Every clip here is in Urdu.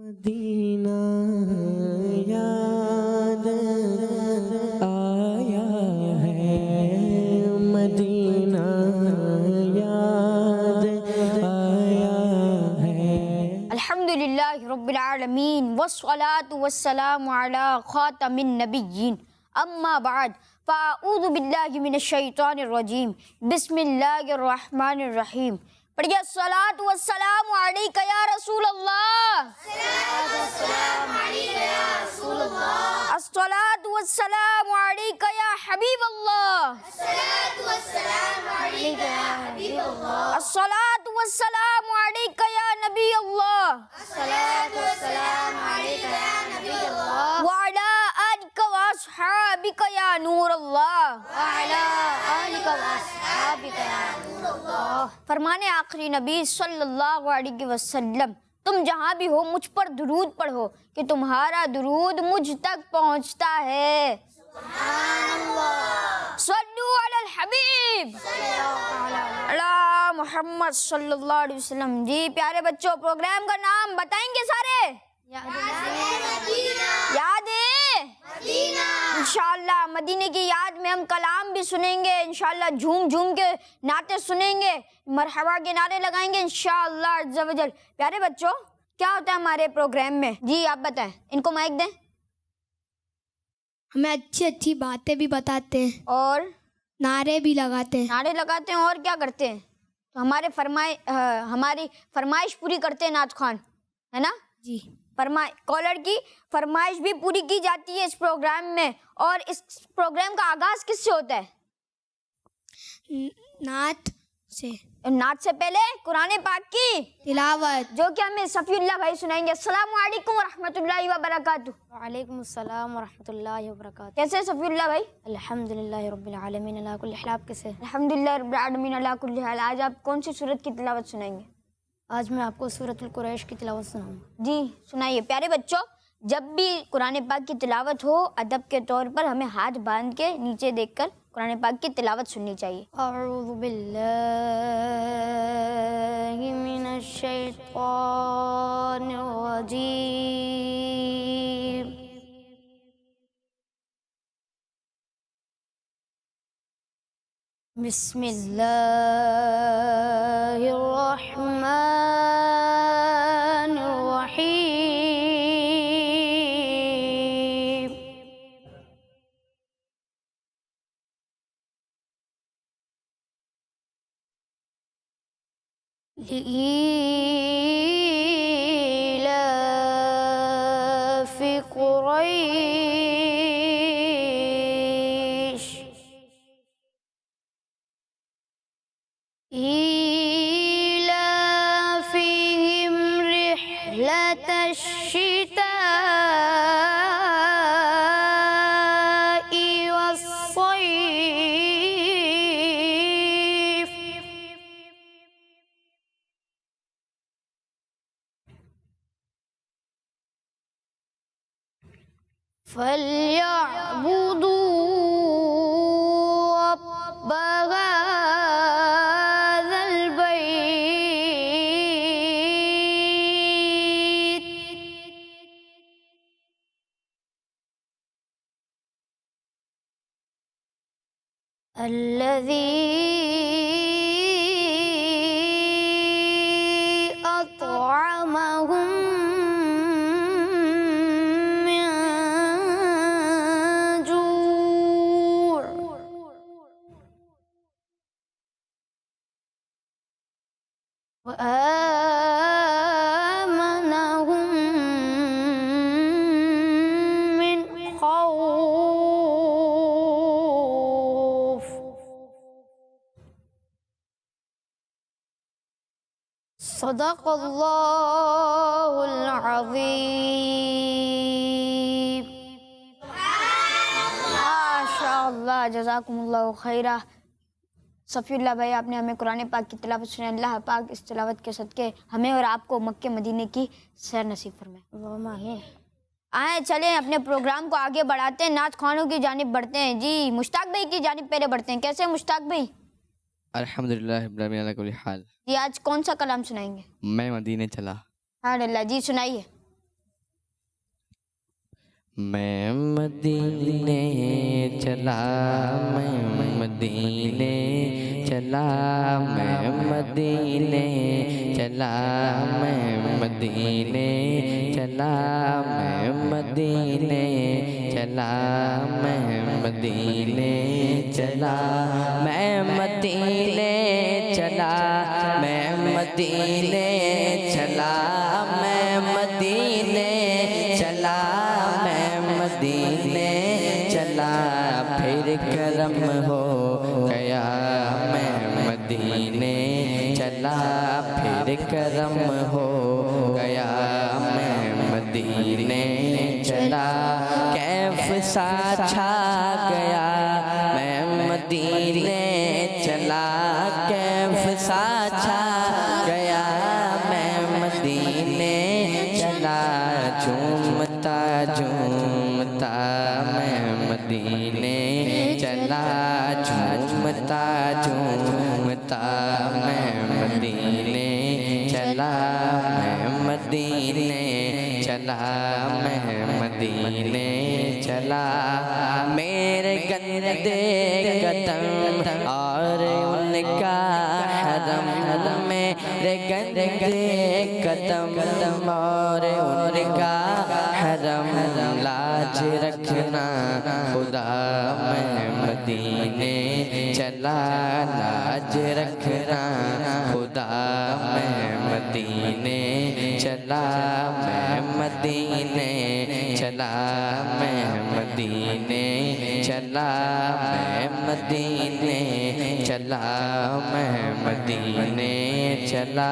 مدینہ یاد آیا ہے، مدینہ یاد آیا ہے۔ الحمدللہ رب العالمین والصلاة والسلام علی خاتم النبیین، اما بعد فاعوذ باللہ من الشیطان الرجیم، بسم اللہ الرحمن الرحیم۔ پڑھیے الصلاۃ والسلام علیک یا رسول اللہ، الصلاۃ والسلام علیک یا حبیب اللہ، الصلاۃ والسلام علیک یا نبی اللہ، وعلی آلک واصحابک یا نور اللہ، فرمانے آخری نبی صلی اللہ علیہ وسلم، تم جہاں بھی ہو مجھ پر درود پڑھو کہ تمہارا درود مجھ تک پہنچتا ہے۔ صلو علی الحبیب علی محمد صلی اللہ علیہ وسلم۔ جی پیارے بچوں، پروگرام کا نام بتائیں گے سارے؟ یاد ہے؟ انشاءاللہ مدینے کی یاد میں ہم کلام بھی سنیں گے، انشاءاللہ جھوم جھوم کے نعتیں سنیں گے، مرحبا کے نعرے لگائیں گے انشاءاللہ عز و جل۔ پیارے بچوں، کیا ہوتا ہے ہمارے پروگرام میں؟ جی آپ بتائیں، ان کو مائک دیں۔ ہمیں اچھی اچھی باتیں بھی بتاتے ہیں اور نعرے بھی لگاتے ہیں۔ نعرے لگاتے ہیں اور کیا کرتے ہیں؟ تو ہماری فرمائش پوری کرتے ہیں نعت خوان، ہے نا؟ جی، کالر کی فرمائش بھی پوری کی جاتی ہے اس پروگرام میں۔ اور اس پروگرام کا آغاز کس سے ہوتا ہے؟ نعت سے، نعت سے پہلے قرآن پاک کی تلاوت، جو کہ ہمیں صفی اللہ بھائی سنائیں گے۔ السلام علیکم ورحمۃ اللہ وبرکاتہ۔ وعلیکم السلام ورحمۃ اللہ وبرکاتہ۔ کیسے صفی اللہ بھائی؟ الحمدللہ رب العالمین علی کل حال۔ آپ کیسے؟ الحمدللہ رب العالمین علی کل حال۔ آج آپ کون سی سورت کی تلاوت سنائیں گے؟ آج میں آپ کو سورۃ القریش کی تلاوت سناؤں گا۔ جی سنائیے۔ پیارے بچوں، جب بھی قرآن پاک کی تلاوت ہو، ادب کے طور پر ہمیں ہاتھ باندھ کے نیچے دیکھ کر قرآن پاک کی تلاوت سننی چاہیے۔ اعوذ باللہ من الشیطان الرجیم، بسم اللہ الرحمن الرحیم۔ لإيلاف قريش إيلافهم رحلة الشتاء والصيف فليعبدوا رب هذا البيت الذي أطعمهم من جوع وآمنهم من خوف۔ صدق اللہ العظیم۔ ماشاء اللہ، جزاکم اللہ خیرہ۔ صفی اللہ بھائی، آپ نے ہمیں قرآن پاک کی تلاوت سنائی۔ اللہ پاک اس تلاوت کے صدقے ہمیں اور آپ کو مکہ مدینے کی سیر نصیب فرمائے۔ اللہم آمین۔ آئیں چلیں اپنے پروگرام کو آگے بڑھاتے ہیں، نعت خوانوں کی جانب بڑھتے ہیں۔ جی مشتاق بھائی کی جانب پہلے بڑھتے ہیں۔ کیسے مشتاق بھائی؟ الحمدللہ رب العالمین علی کل حال۔ جی آج کون سا کلام سنائیں گے؟ میں مدینے چلا۔ الحمد للہ، جی سنائیے۔ میں مدینے چلا میں مدینے چلا میں مدینے چلا میں مدینے چلا میں مدینے چلا میں مدینے چلا میں مدینے چلا میں مدینے چلا میں مدینے چلا میں مدینے چلا پھر کرم ہو گیا میں مدینے چلا پھر کرم ہو گیا میں مدینے چلا کیف سا چھا گیا میں مدینے چلا کیف سا چھا گیا میں مدینے چلا جھومتا جھومتا میں مدینے چلا جھومتا جھومتا میں مدینے چلا میں مدینے چلا میں مدینے چلا میرے گندے قدم اور ان کا حرم میرے گندے قدم اور ان کا حرم لاج رکھنا خدا میں مدینے چلا لاج رکھنا خدا میں مدینے چلا میں مدینے چلا میں مدینے چلا میں مدینے چلا میں مدینے چلا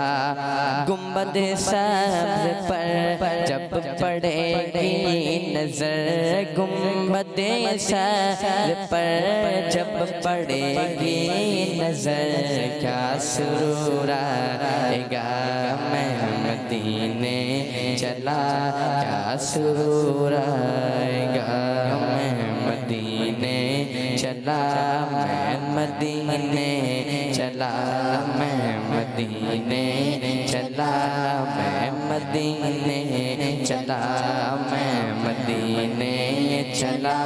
گنبد سبز پر جب پڑے گی نظر گنبد سبز پر جب پڑے گی نظر کیا سرور آئے گا میں مدینے چلا کیا سرور آئے گا میں مدینے چلا میں مدینے چلا میں مدینے چلا میں مدینے چلا میں مدینے چلا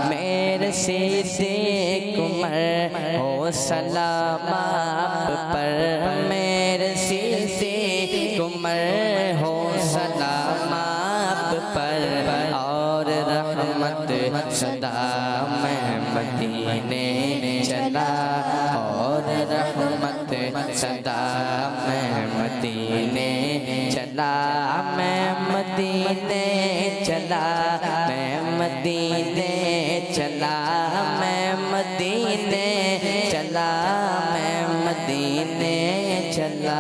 میرے صدیق عمر ہو سلام آپ پر میرے صدیق عمر ہو سلام آپ پر اور رحمت صدا میں مدینے چلا اور رحمت صدا میں مدینے چلا میں مدینے چلا میں مدینے چلا میں مدینے چلا میں مدینے چلا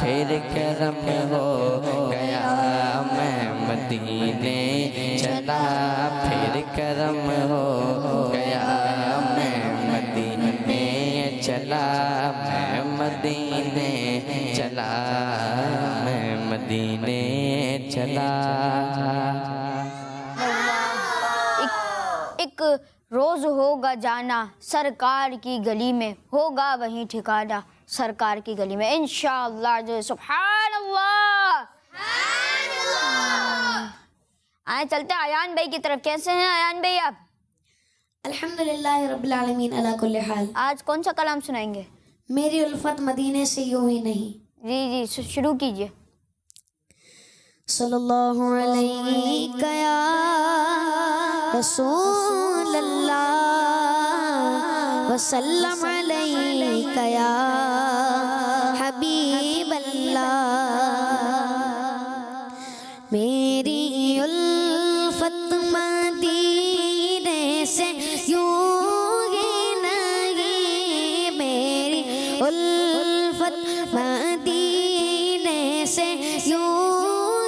پھر کرم ہو گیا میں مدینے چلا پھر کرم ہو گیا میں مدینے چلا میں مدینے چلا میں مدینے چلا ایک روز ہوگا جانا سرکار کی گلی میں ہوگا وہیں ٹھکانا سرکار کی گلی میں انشاءاللہ سبحان اللہ آئے چلتے ایان بھائی کی طرف کیسے ہیں ایان بھائی آپ الحمدللہ رب العالمین علی کل حال آج کون سا کلام سنائیں گے میری الفت مدینے سے یوں ہی نہیں جی شروع کیجئے صلی اللہ علیہ یا رسول اللہ وسلم علیہ یا حبیب اللہ میری الفت مدینے سے یوں ہی نہیں میری الفت مدینے سے یوں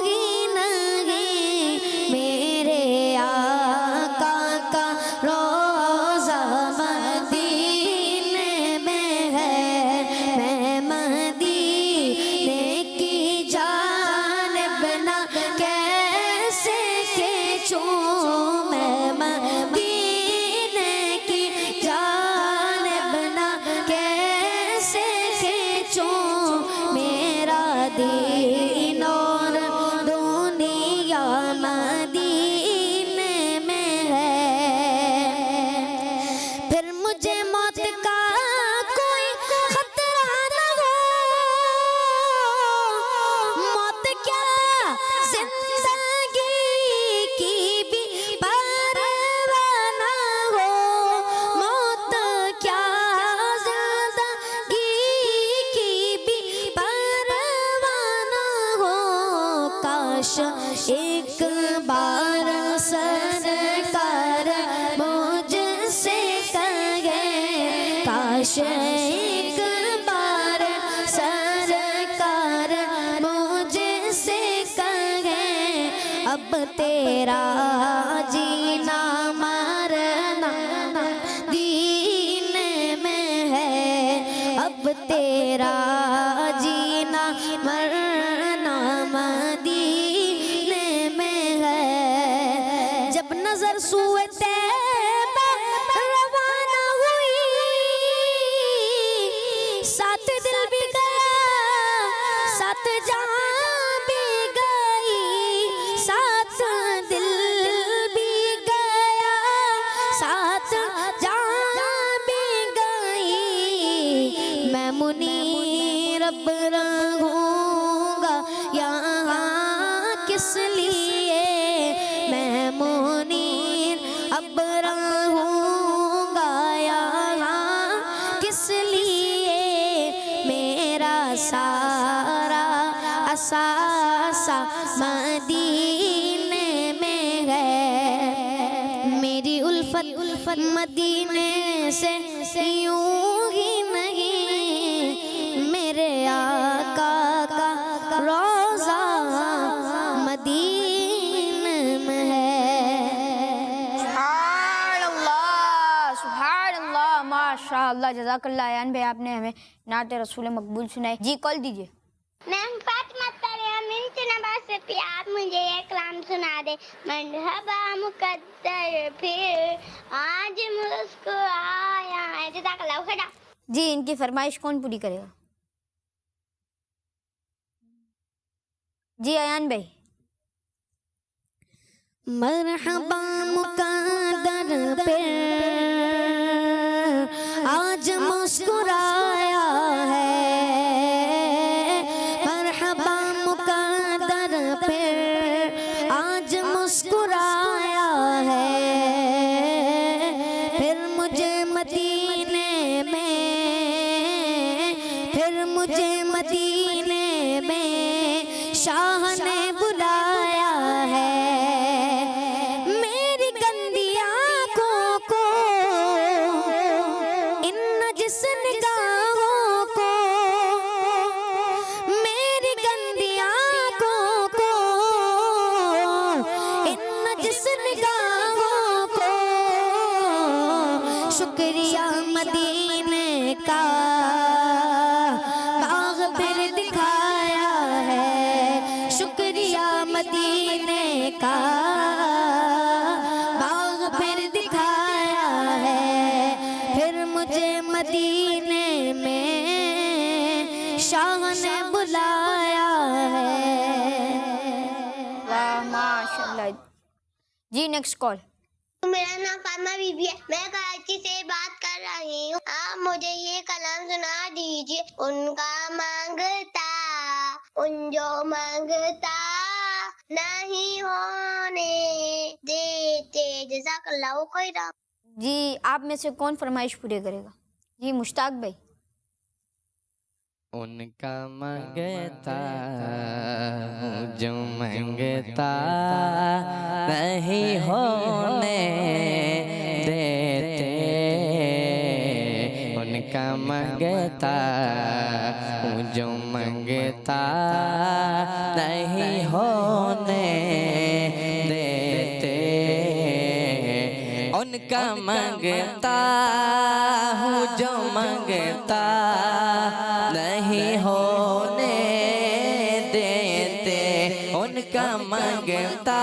ہی نہیں میرے آقا کا روضہ مدینے میں ہے میں مدینے کی جانب نہ کیسے کھینچوں میں مدینے کی جانب نہ کیسے کھینچوں میرا دین اور دنیا مدینے ایک بار سرکار مجھ سے کہے، کاش ایک بار سرکار مجھ سے کہے، اب تیرا جینا مرنا دین میں ہے، اب تیرا جینا مرنا مدینے میں ہے۔ جب نظر سوئے طیبہ روانہ ہوئی، ساتھ دل بھی گیا ساتھ جان بھی گئی، ساتھ دل بھی گیا ساتھ جان بھی گئی، میں منیر اب رہوں گا یہاں کس لیے، میں منیر اب رہوں گا یہاں کس لیے، میرا سارا اثاثہ مدینے میں ہے، میری الفت مدینے سے یوں ہی نہیں، میرے آقا کا روضہ مدینے میں ہے۔ سبحان اللہ، ماشاء اللہ، جزاک اللہ ایان بھائی، آپ نے ہمیں نعت رسول مقبول سنائی۔ جی کال دیجیے۔ میم فاطمہ تریم نواز سے آپ مجھے یہ کلام سنا دے، مرحبا مقدر پھر آج مسکرایا ہے۔ جزاک اللہ خیر۔ جی ان کی فرمائش کون پوری کرے گا؟ جی ایان بھائی۔ مرحبا مقدر پہ آج مسکرایا ہے، مرحبا مقدر پہ آج مسکرایا ہے، پھر مجھے مدینے میں، پھر مجھے مدینے میں شاہ نے بلایا ہے، میری گندی آنکھوں کو ان نجس نگاہوں کو، میری گندی آنکھوں کو ان نجس نگاہوں کو، شکریہ مدینے کا باغ پھر دکھایا ہے، شکریہ مدینے کا باغ پھر دکھایا ہے، پھر مجھے مدینے میں شاہ نے بلایا ہے۔ واہ ماشاء اللہ۔ جی نیکسٹ کال۔ میرا نام فاطمہ بی بی ہے، میں کراچی سے بات کر رہی ہوں، آپ مجھے یہ کلام سنا دیجیے۔ ان کا مانگتا ان جو مانگتا نہیں ہونے دیتے۔ جزاک اللہ خیر۔ جی آپ میں سے کون فرمائش پورے کرے گا؟ جی مشتاق بھائی۔ ان کا منگتا ہوں جو منگتا نہیں ہونے دیتے، ان کا منگتا ہوں جو منگتا نہیں ہونے دیتے، ان کا منگتا ہوں جو منگتا نہیں ہونے دیتے، ان کا منگتا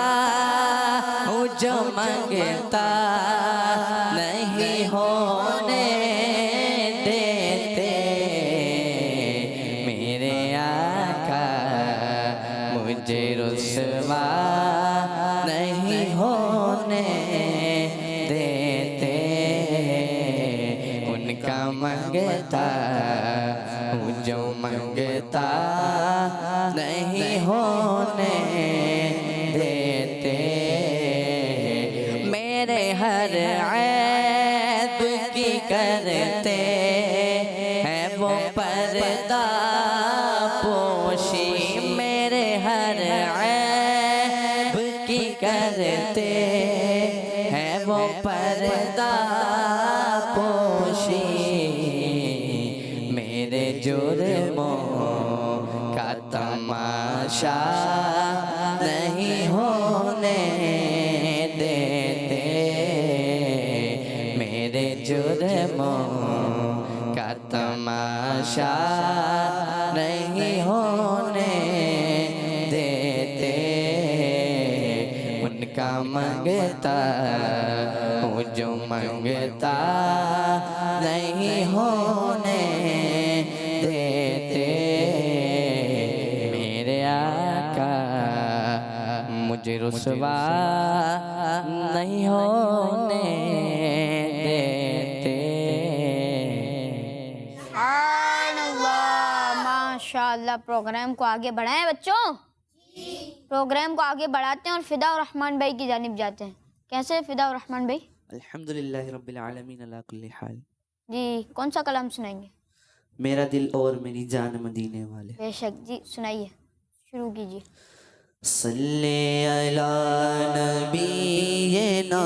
ہوں جو منگتا نہیں ہونے دیتے، میرے آقا مجھے رسوا نہیں ہونے دیتے، ان کا منگتا ہوں جو منگتا نہیں ہونے دیتے، میرے ہر عیب کی کرتے ہیں وہ پردہ پوشی، میرے ہر عیب کرتے ہیں وہ پردہ پوشی، میرے جرموں کا تماشا نہیں ہونے دیتے، میرے جرموں کا تماشا نہیں ہونے دیتے، ان کا منگتا ہوں جو منگتا نہیں ہونے دیتے، میرے آقا مجھے رسوا نہیں ہونے دیتے۔ سبحان اللہ، ماشاءاللہ۔ پروگرام کو آگے بڑھائیں بچوں، پروگرام کو آگے بڑھاتے ہیں اور فدا الرحمن بھائی کی جانب جاتے ہیں۔ کیسے فدا الرحمن بھائی؟ الحمدللہ رب العالمین علی کل حال۔ جی کون سا کلام سنائیں گے؟ میرا دل اور میری جان مدینے والے۔ بے شک جی سنائیے، شروع کیجیے۔ صلی علی نبینا،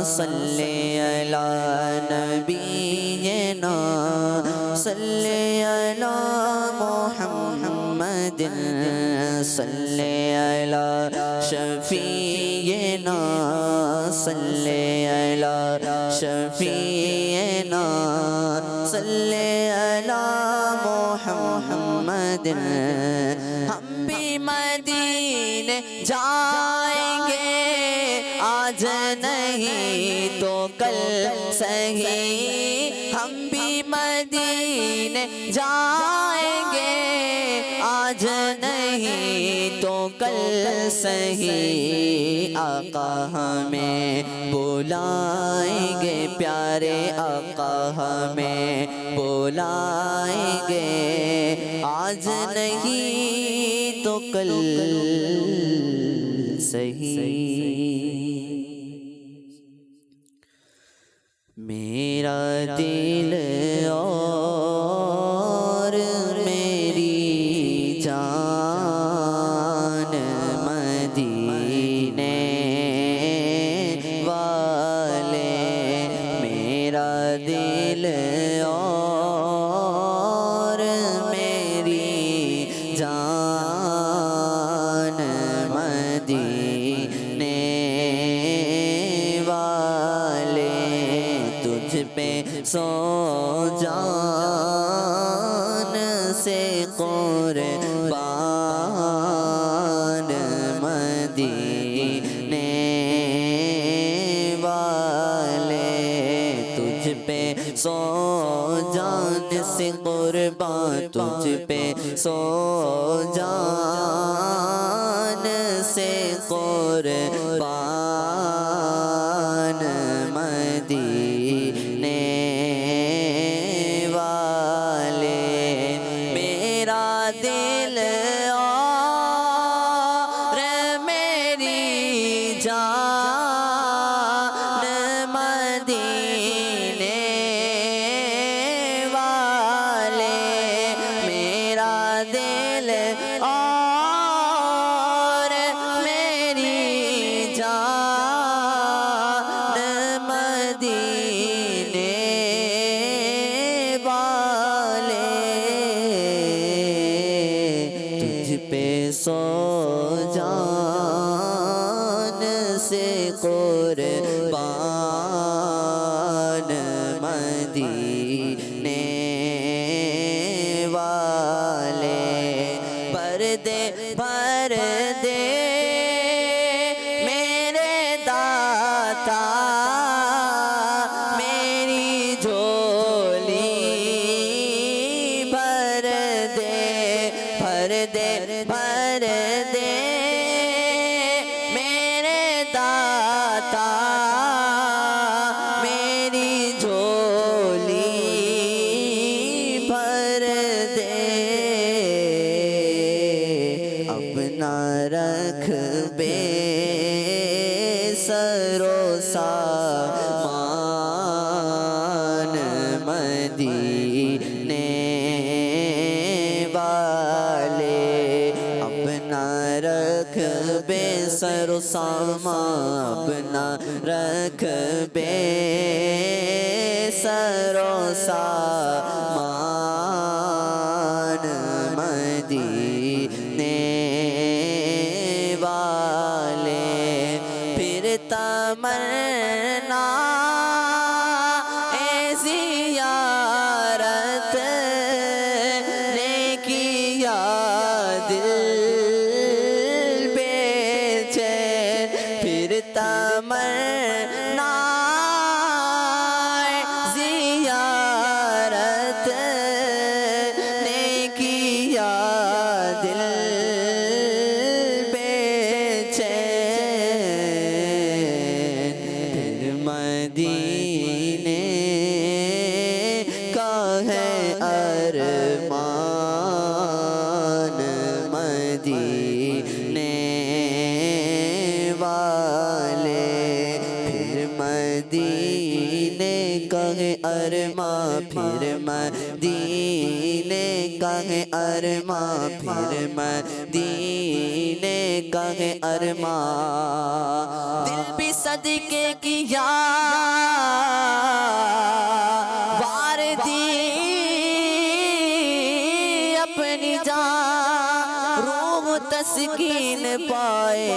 صلی علی نبینا، صلی علی محمد، صلی علی شفیعنا، صلی علی شفیعنا، صلی علی محمد۔ ہم بھی مدینے جائیں گے آج نہیں تو کل سہی، ہم بھی مدینے جائیں گے آج نہیں تو کل سہی، آقا ہمیں بلائیں گے، پیارے آقا ہمیں بلائیں گے آج نہیں تو کل سہی۔ میرا دل اور میری جان مدینے والے، میرا دل اور میری جان مدینے والے، تجھ پہ سو جان سے قربان مدینے والے، تجھ پہ سو جان سے قربان، تجھ پہ سو جان سے قربان مدینے والے، میرا دل اور میری جان مدینے والے، میرا دل اور میری جان مدینے والے، تجھ پہ سو جان سے قربان مدینے والے، پردے بھر دے میرے داتا، میری جھولی بھر دے، بھر دے، بھر دے میرے داتا، میری جھولی بھر دے، اپنا رکھ بے سرو سامان مدینے والے، اپنا رکھ بے سر و سامان اپنا رکھ بے سر و سامان مدینے والے پھر تمنا اے زیارت نے کیا دل بے چین پھر تمنا زیارت نے کیا دل بے چین پھر مدینے کا ہے ارمان مدینے والے پھر مدینے کا ہے ارمان پھر مدینے کا ہے ارمان پھر مدینے کا ہے ارمان دل بھی صدقے کیا وار دی اپنی جان روح تسکین پائے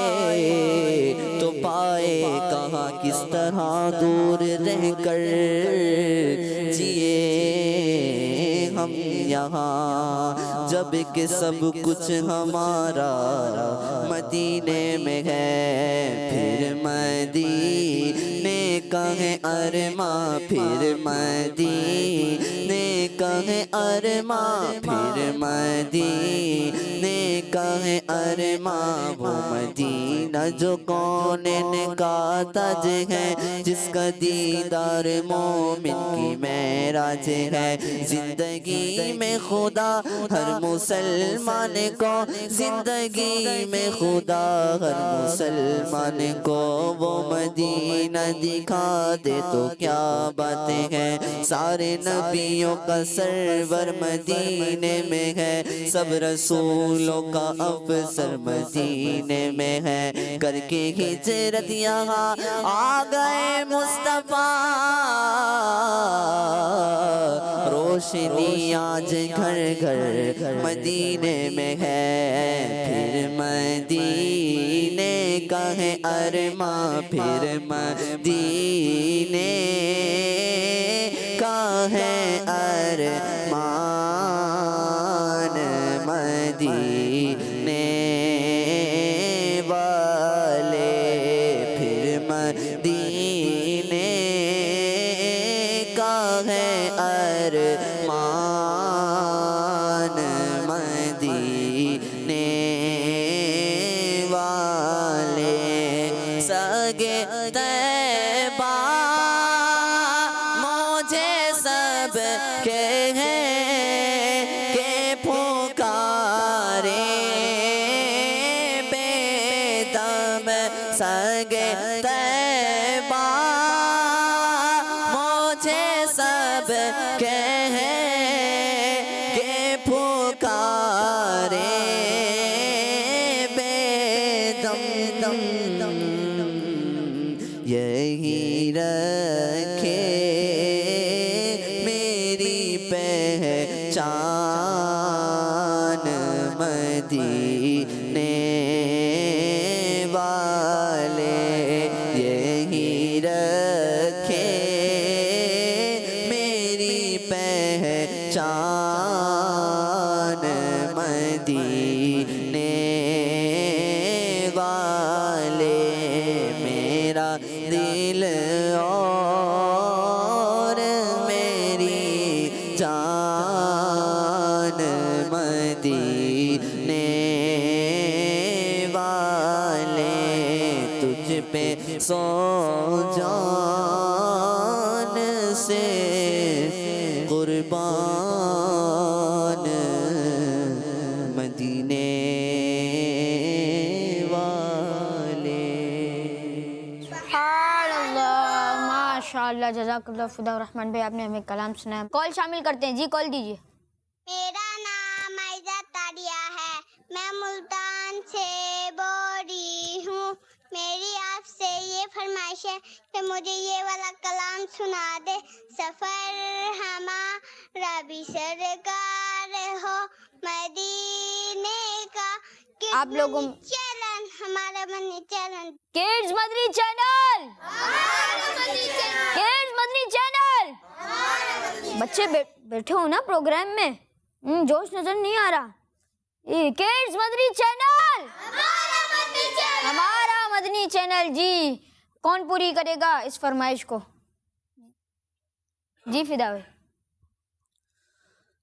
تو پائے کہاں کس طرح دور رہ کر جیے ہم یہاں جب کہ سب کچھ ہمارا مدینے میں ہے پھر مدینے کا ہے ارمان پھر مدینے کا ہے ارمان پھر مدینے کا ہے ارمان وہ مدینہ جو کونین کا تاج ہے جس کا دیدار مومن کی معراج ہے زندگی میں خدا ہر مسلمان کو زندگی میں خدا ہر مسلمان کو وہ مدینہ دکھا دے تو کیا باتیں ہیں سارے نبیوں کا سرور مدینے میں ہے سب رسولوں کا افسر مدینے میں ہے کر کے ہجرت یہاں آ گئے مصطفیٰ روشنی آج گھر گھر مدینے میں ہے پھر مدینے کا ہے ارمان پھر مدینے کا ہے ارمان مدینے والے پھر مدینے کا ہے ارمان مدینے والے سگے طیبہ مجھے سب کے ہیں کہ پکارے بے دم سگے طیبہ مجھے سب کے ہیں کہ پکارے بے دم دم یہی رکھے میری پہچان مدینے والے یہی رکھے میری پہچان مدینے والے میرا دل اور میری جان مدینے والے تجھ پہ سو جان سے قربان مدینے والے سبحان اللہ ماشاء اللہ جزاک اللہ فدا الرحمن بھائی آپ نے ہمیں کلام سنایا کال شامل کرتے ہیں جی کال دیجیے میرا نام عائزہ تاریہ ہے میں ملتان سے بول رہی ہوں میری آپ سے یہ فرمائش ہے کہ مجھے یہ والا کلام سنا دے. سفر ہمارا بھی سرکار ہو مدینے کا. آپ لوگوں چلن ہمارا منی چلن. کڈز مدنی چینل، کڈز مدنی چینل. بچے بیٹھے ہو نا پروگرام میں، جوش نظر نہیں آ رہا. کڈز مدنی چینل، ہمارا مدنی چینل. جی کون پوری کرے گا اس فرمائش کو؟ جی فدا بھائی.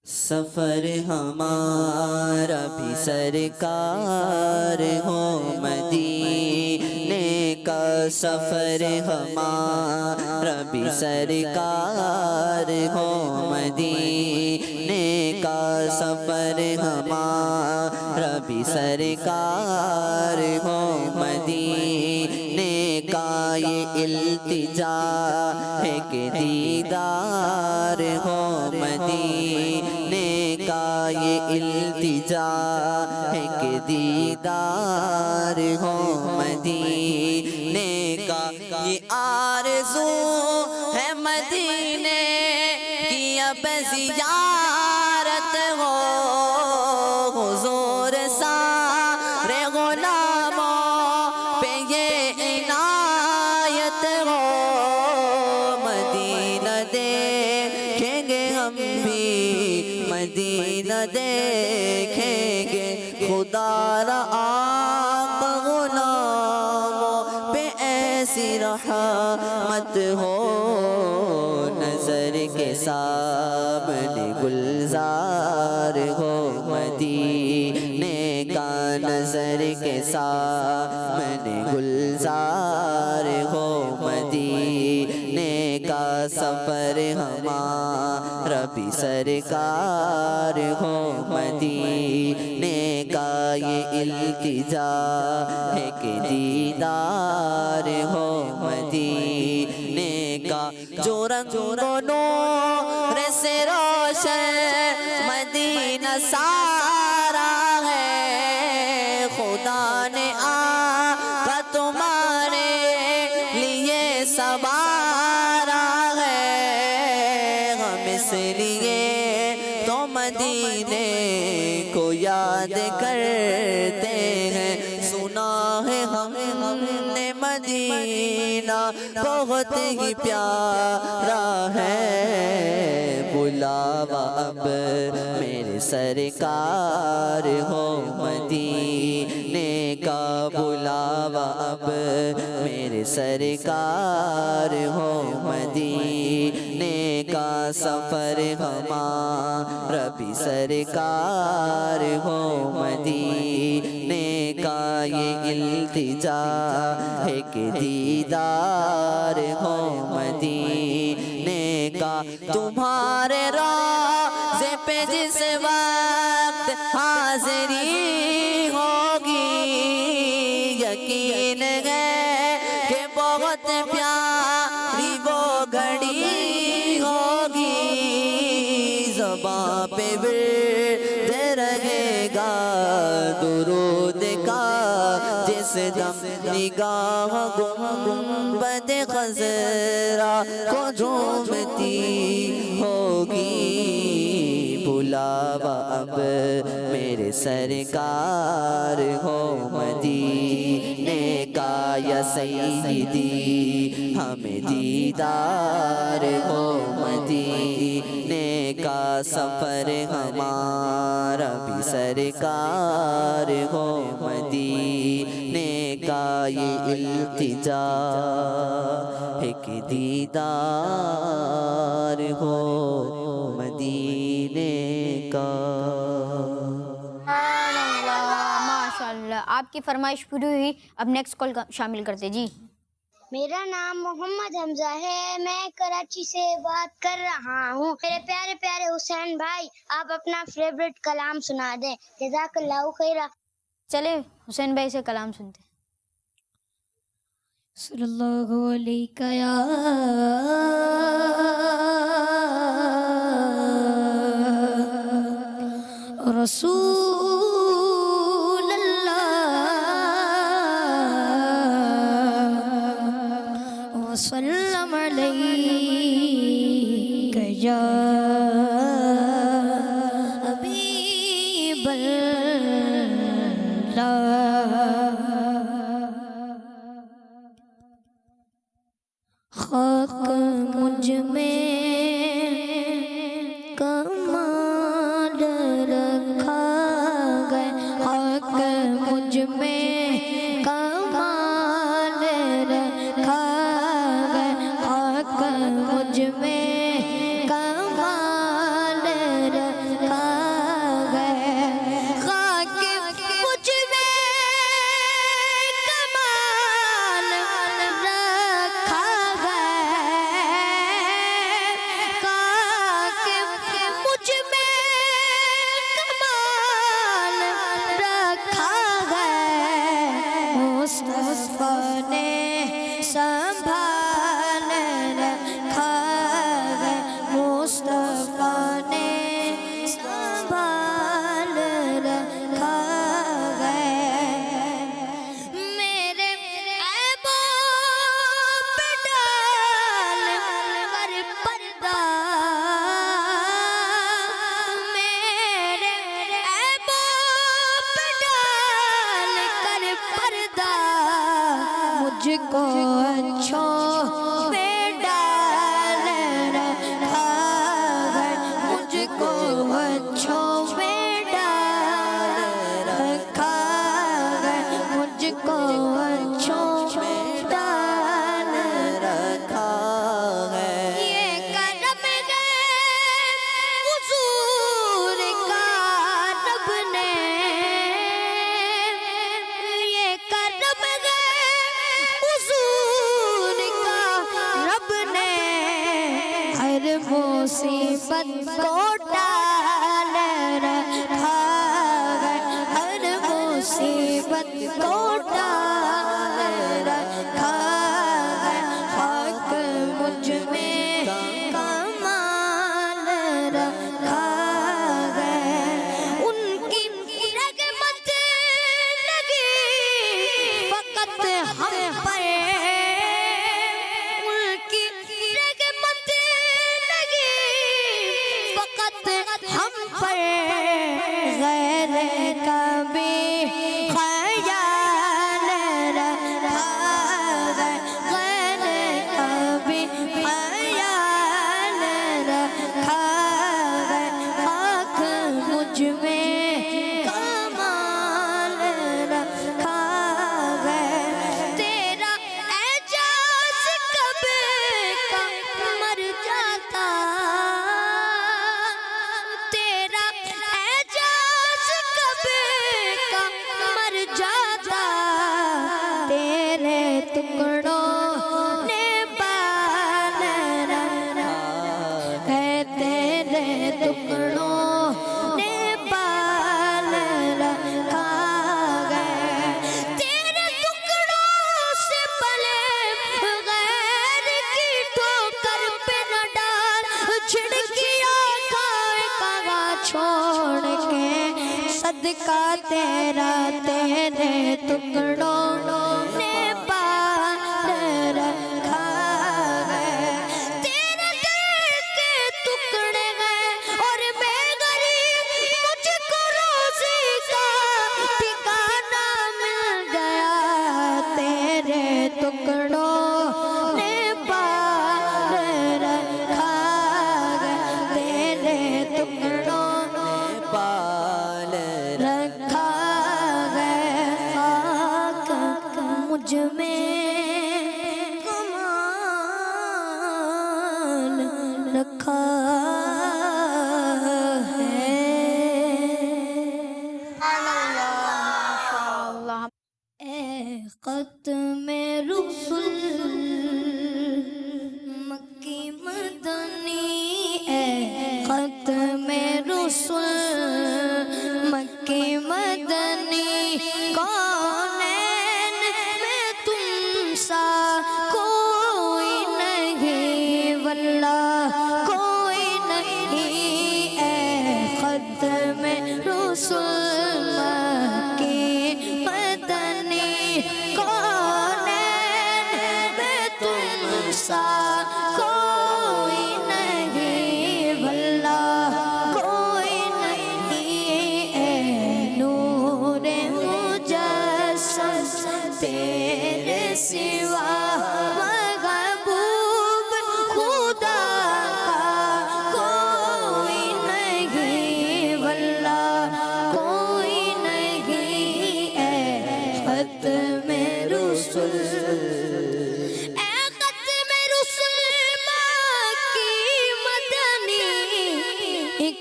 سفر ہمارا بھی سرکار ہو مدینے کا. سفر ہمارا بھی سرکار ہو مدینے کا. سفر ہمارا بھی سرکار ہو مدینے کا. یہ التجا ہے کہ دیدار ہو مدینے کا. یہ التجا ہے کہ دیدار ہو مدینے کا. یہ آرزو ہے مدینے کی اب زیارت ہو. حضور سارے غلاموں پہ یہ عنایت ہو. مدینہ دیکھیں گے ہم بھی، مدینہ دیکھیں گے. خدا را آقا غلاموں پہ ایسی رحمت ہو. نظر کے سامنے گلزار ہو مدینے کا. نظر کے سامنے گلزار ہو مدینے کا. سفر ہمارا بھی سرکار ہو مدینے کا. یہ التجا ہے کہ دیدار ہو مدینے کا. جو رنگ و نور سے روشن مدینہ سارا ہے. خدا نے آقا تمہارے لیے سوارا ہے. ہم اس لیے تو مدینے کو یاد کرتے ہیں. سنا ہے ہم نے مدینہ بہت ہی پیارا ہے. بلاوا اب میرے سرکار ہو مدینے کا. بلاوا اب میرے سرکار ہو مدینے کا. سفر ہمارا بھی سرکار ہو مدینے کا. یہ التجا ہے کہ دیدار ہو مدینے کا. تمہارے روضے پہ جس وقت حاضری ہوگی، یقین ہے کہ بہت پیاری وہ گھڑی ہوگی. زباں پہ ورد رہے گا درود کا جس دم نگاہ گنبد خضرا کو جھومتی ہوگی. بلاوا اب میرے سرکار ہو مدینے کا. یا سیدی ہمیں دیدار ہو مدینے کا. سفر ہمارا بھی سرکار ہو مدینے کا. یہ التجا ہے کہ دیدار ہو مدینے کا. ماشاء اللہ، آپ کی فرمائش پوری ہوئی. اب نیکسٹ کال شامل کرتے. جی میرا نام محمد حمزہ ہے، میں کراچی سے بات کر رہا ہوں. میرے پیارے پیارے حسین بھائی، آپ اپنا فیوریٹ کلام سنا دیں. جزاک اللہ خیرہ. چلے حسین بھائی سے کلام سنتے. صلی اللہ علیہ یا رسول اللہ وسلم عليك يا حبيب الله خاک مجھ میں کمال رکھا گئے خاک مجھ میں کمال رکھا گئے خاک مجھ میں کمال رکھا گئے خاک مجھ میں کمال رکھا مصطفیٰ نے سنبھال رکھا ہے مصطفیٰ نے سنبھال رکھا ہے میرے عیبوں پہ ڈال کر پردہ میرے عیبوں پہ ڈال کر پردہ مجھ کو اچھوں پہ ڈال رکھا ہے مجھ کو اچھوں پہ ڈال رکھا ہے مجھ کو اچھوں پہ ڈال رکھا ہے یہ کرم ہے حضور کا رب نے یہ کرم ہے حضور کا رب نے ہر مصیبت کو ٹال رکھا ہے ہر مصیبت کو ٹال رکھا ہے خاک مجھ میں کمال رکھا ہے ان کی رحمت لگی فقط ہم پر ان کی رحمت لگی فقط ہم پر غیر کا بھی خیال رکھا ہے غیر کا بھی خیال رکھا ہے خاک مجھ میں کمال رکھا ہے تیرا اعجاز کب کا مر جاتا تیرا اعجاز کب کا مر جاتا تیرے ٹکڑوں نے بال رکھا ہے تیرے ٹکڑوں نے بال رکھا ہے تیرے ٹکڑوں سے پلے غیر کی ٹھوکر پہ نہ ڈال جھڑکیاں کھائے کہاں چھوڑ کے صدقہ تیرا تیرے ٹکڑوں نے بال رکھا ہے تیرے دل کے ٹکڑے ہیں اور میں غریب مجھ کو روزی کا ٹھکانہ مل گیا تیرے ٹکڑوں نے بال رکھا ہے تیرے ٹکڑوں نے بال رکھا ہے خاک مجھ میں کمال رکھا ہے ماشاءاللہ اے ختم رسل مکی مدنی اے ختم رسل مکی مدنی کونین میں تم سا کوئی نہیں واللہ کوئی نہیں اے ختم رسل مکی مدنی کونین میں تم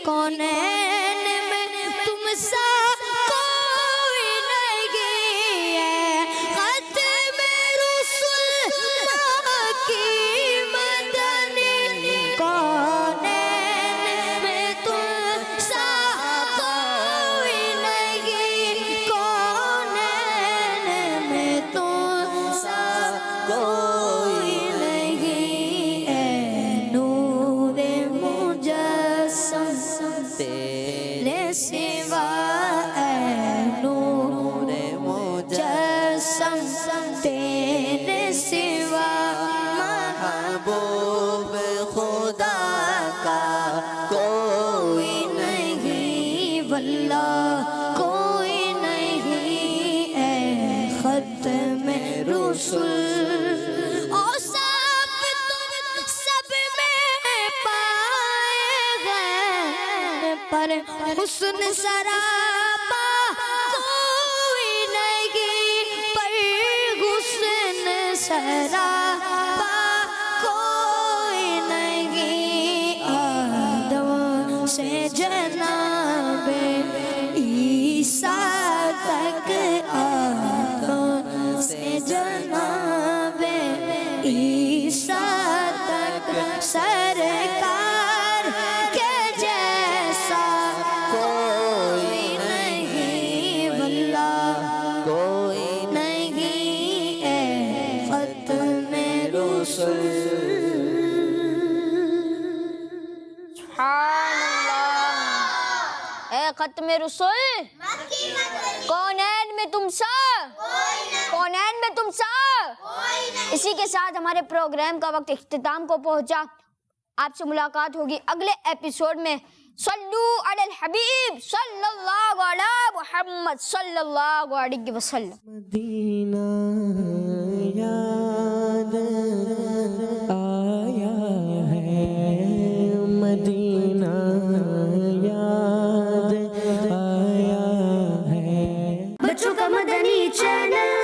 کونین میں تم سا کوئی نہیں ہے ختم رسول ماں کی مدنی کونین میں تم سا کوئی نہیں کونین میں تم سا کوئی نہیں اے نور مجسم تیرے سوا اے نور مجسم تیرے سوا محبوب خدا کا کوئی نہیں واللہ کوئی نہیں اے ختم رسول اوصاف تم سب میں پائے گئے پر حسن سراپا کوئی نہیں پر حسن سراپا کوئی نہیں آدم سے جناب عیسیٰ تک آدم سے جناب عیسیٰ تک سرکار کے جیسا کوئی نہیں واللہ کوئی نہیں اے ختم رسول سبحان اللہ اے ختم رسول کونین میں تم سا کونین میں تم سا اسی کے ساتھ ہمارے پروگرام کا وقت اختتام کو پہنچا آپ سے ملاقات ہوگی اگلے ایپیسوڈ میں صلو علی الحبیب صلی اللہ علی محمد صلی اللہ علیہ وسلم مدینہ یاد آیا ہے مدینہ یاد آیا ہے بچوں کا مدنی چینل